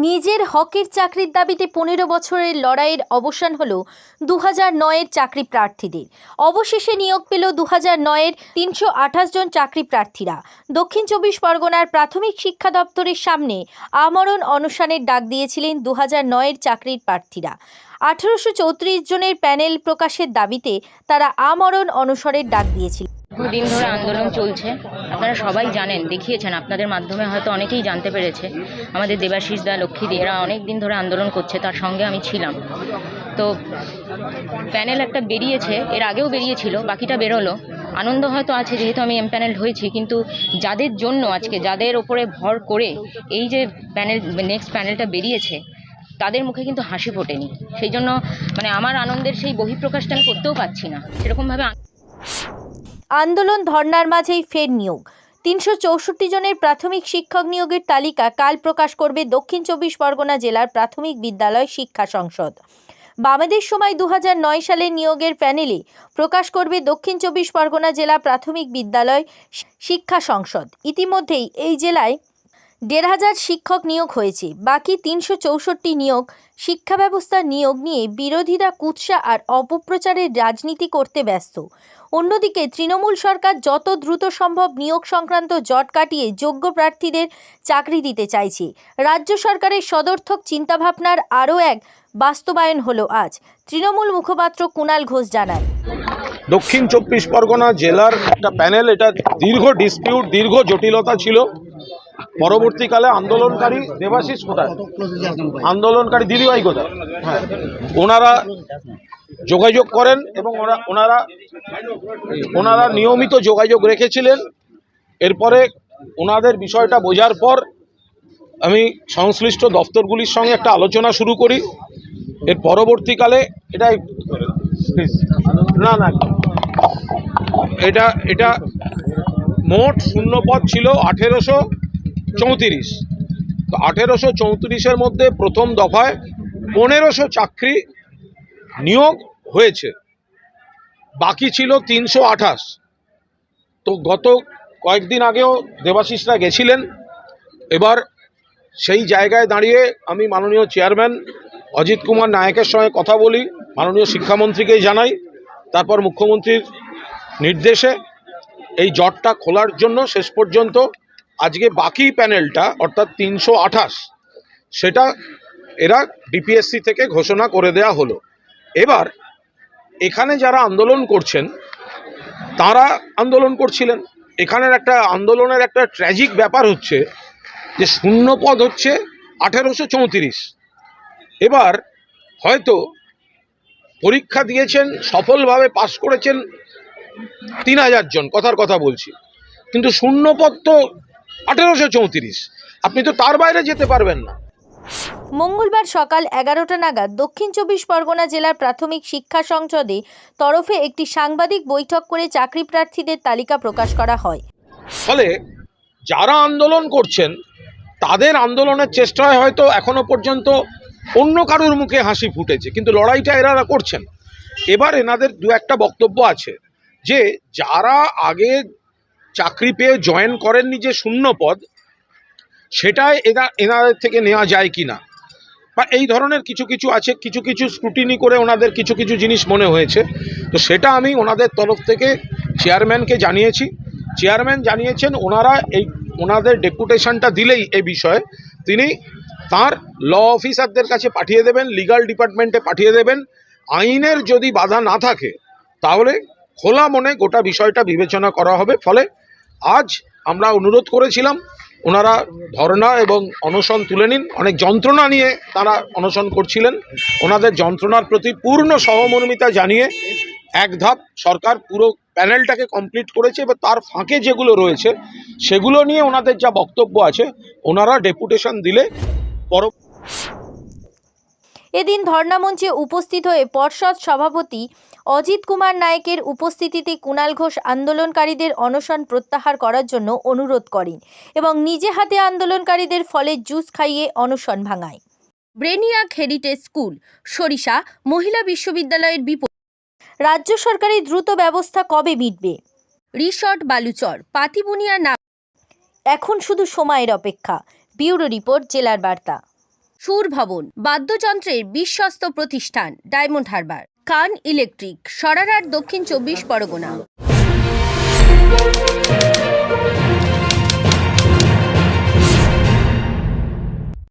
নিজের হকের চাকরির দাবিতে 15 বছরের লড়াইয়ের অবসান হলো 2009-এর চাকরি প্রার্থীদের। অবশেষে নিয়োগ পেল 2009-এর 328 জন চাকরি প্রার্থীরা। দক্ষিণ চব্বিশ পরগনার প্রাথমিক শিক্ষা দপ্তরের সামনে আমরণ অনশনের ডাক দিয়েছিলেন 2009-এর চাকরির প্রার্থীরা। 1834 জনের প্যানেল প্রকাশের দাবিতে তারা আমরণ অনশনের ডাক দিয়েছিল। দিন ধরে আন্দোলন চলছে, আপনারা সবাই জানেন, দেখিয়েছেন, আপনাদের মাধ্যমে হয়তো অনেকেই জানতে পেরেছে। আমাদের দেবাশিস দা, লক্ষ্মীদি এরা অনেক দিন ধরে আন্দোলন করছে, তার সঙ্গে আমি ছিলাম। তো প্যানেল একটা বেরিয়েছে, এর আগেও বেরিয়েছিল, বাকিটা বেরোলো। আনন্দ হয়তো আছে যেহেতু আমি প্যানেল হয়েছি, কিন্তু যাদের জন্য আজকে, যাদের ওপরে ভর করে এই যে প্যানেল, নেক্সট প্যানেলটা বেরিয়েছে, তাদের মুখে কিন্তু হাসি ফোটেনি। সেই জন্য আমার আনন্দের সেই বহিঃপ্রকাশটা আমি করতেও পারছি না সেরকমভাবে। আন্দোলন ধর্নার মাঝেই ফের নিয়োগ। 364 জনের প্রাথমিক শিক্ষক নিয়োগের তালিকা কাল প্রকাশ করবে দক্ষিণ চব্বিশ পরগনা জেলার প্রাথমিক বিদ্যালয় শিক্ষা সংসদ। বামেদের সময় 2009 সালের নিয়োগের প্যানেলে প্রকাশ করবে দক্ষিণ চব্বিশ পরগনা জেলা প্রাথমিক বিদ্যালয় শিক্ষা সংসদ। ইতিমধ্যেই এই জেলায় 1500 শিক্ষক নিয়োগ হয়েছে। বাকি 364 নিয়োগ শিক্ষা ব্যবস্থার নিয়োগ নিয়ে বিরোধীরা কুৎসা আর অপপ্রচারের রাজনীতি করতে ব্যস্ত। অন্যদিকে তৃণমূল সরকার যত দ্রুত সম্ভব নিয়োগ সংক্রান্ত জট কাটিয়ে যোগ্য প্রার্থীদের চাকরি দিতে চাইছে। রাজ্য সরকারের সদর্থক চিন্তাভাবনার আরও এক বাস্তবায়ন হলো আজ। তৃণমূল মুখপাত্র কুণাল ঘোষ জানান, দক্ষিণ চব্বিশ পরগনা জেলার একটা প্যানেল, এটা দীর্ঘ ডিসপিউট, দীর্ঘ জটিলতা ছিল। পরবর্তীকালে আন্দোলনকারী দেবাশিস কোথায়, আন্দোলনকারী দিদিভাই কোথায়, ওনারা যোগাযোগ করেন এবং ওনারা নিয়মিত যোগাযোগ রেখেছিলেন। এরপরে ওনাদের বিষয়টা বোঝার পর আমি সংশ্লিষ্ট দপ্তরগুলির সঙ্গে একটা আলোচনা শুরু করি। এর পরবর্তীকালে এটা মোট শূন্যপদ ছিল 1834। তো 1834-এর মধ্যে প্রথম দফায় 1500 চাকরি নিয়োগ হয়েছে, বাকি ছিল 328। তো গত কয়েকদিন আগেও দেবাশিসরা গেছিলেন। এবার সেই জায়গায় দাঁড়িয়ে আমি মাননীয় চেয়ারম্যান অজিত কুমার নায়কের সঙ্গে কথা বলি, মাননীয় শিক্ষামন্ত্রীকেই জানাই। তারপর মুখ্যমন্ত্রীর নির্দেশে এই জটটা খোলার জন্য শেষ পর্যন্ত আজকে বাকি প্যানেলটা অর্থাৎ 328 সেটা এরা ডিপিএসসি থেকে ঘোষণা করে দেয়া হলো। এবার এখানে যারা আন্দোলন করছেন তারা আন্দোলন করছিলেন। এখানের একটা আন্দোলনের একটা ট্র্যাজিক ব্যাপার হচ্ছে যে শূন্যপদ হচ্ছে 1834। এবার হয়তো পরীক্ষা দিয়েছেন, সফলভাবে পাশ করেছেন 3000 জন, কথার কথা বলছি, কিন্তু শূন্যপদ তো 1834, আপনি তো তার বাইরে যেতে পারবেন না। মঙ্গলবার সকাল 11টা নাগাদ দক্ষিণ চব্বিশ পরগনা জেলার প্রাথমিক শিক্ষা সংসদে তরফে একটি সাংবাদিক বৈঠক করে চাকরি প্রার্থীদের তালিকা প্রকাশ করা হয়। ফলে যারা আন্দোলন করছেন তাদের আন্দোলনের চেষ্টায় হয়তো এখনো পর্যন্ত অন্য কারোর মুখে হাসি ফুটেছে, কিন্তু লড়াইটা এরা করছেন। এবার এনাদের দু একটা বক্তব্য আছে যে যারা আগে চাকরি পেয়ে জয়েন করেননি যে শূন্যপদ, সেটাই এনাদের থেকে নেওয়া যায় কি না, বা এই ধরনের কিছু কিছু আছে। কিছু কিছু স্ক্রুটিনি করে ওনাদের কিছু কিছু জিনিস মনে হয়েছে। তো সেটা আমি ওনাদের তরফ থেকে চেয়ারম্যানকে জানিয়েছি। চেয়ারম্যান জানিয়েছেন ওনাদের ডেপুটেশনটা দিলেই এই বিষয়ে তিনি তার ল অফিসারদের কাছে পাঠিয়ে দেবেন, লিগ্যাল ডিপার্টমেন্টে পাঠিয়ে দেবেন। আইনের যদি বাধা না থাকে তাহলে খোলা মনে গোটা বিষয়টা বিবেচনা করা হবে। ফলে আজ আমরা অনুরোধ করেছিলাম ওনারা ধর্ণা এবং অনশন তুলে নিন। অনেক যন্ত্রণা নিয়ে তারা অনশন করছিলেন। ওনাদের যন্ত্রণার প্রতি পূর্ণ সহমর্মিতা জানিয়ে এক ধাপ সরকার পুরো প্যানেলটাকে কমপ্লিট করেছে। এবার তার ফাঁকে যেগুলো রয়েছে সেগুলো নিয়ে ওনাদের যা বক্তব্য আছে ওনারা ডেপুটেশন দিলে এদিন ধর্ণা মঞ্চে উপস্থিত হয়ে পর্ষদ সভাপতি অজিত কুমার নায়কের উপস্থিতিতে কুণাল ঘোষ আন্দোলনকারীদের অনশন প্রত্যাহার করার জন্য অনুরোধ করেন এবং নিজে হাতে আন্দোলনকারীদের ফলের জুস খাইয়ে অনশন ভাঙায়। ব্রেনিয়াক হেরিটেজ স্কুল, সরিষা মহিলা বিশ্ববিদ্যালয়ের বিপরীতে রাজ্য সরকারের দ্রুত ব্যবস্থা কবে মিটবে? রিসর্ট বালুচর, পাতিবুনিয়া নাম এখন শুধু সময়ের অপেক্ষা। ব্যুরো রিপোর্ট, জেলার বার্তা। সুর ভবন, বাদ্যযন্ত্রের বিশ্বস্ত প্রতিষ্ঠান ডায়মন্ড হারবার, খান ইলেকট্রিক, সরারহাট, দক্ষিণ 24 পরগনা।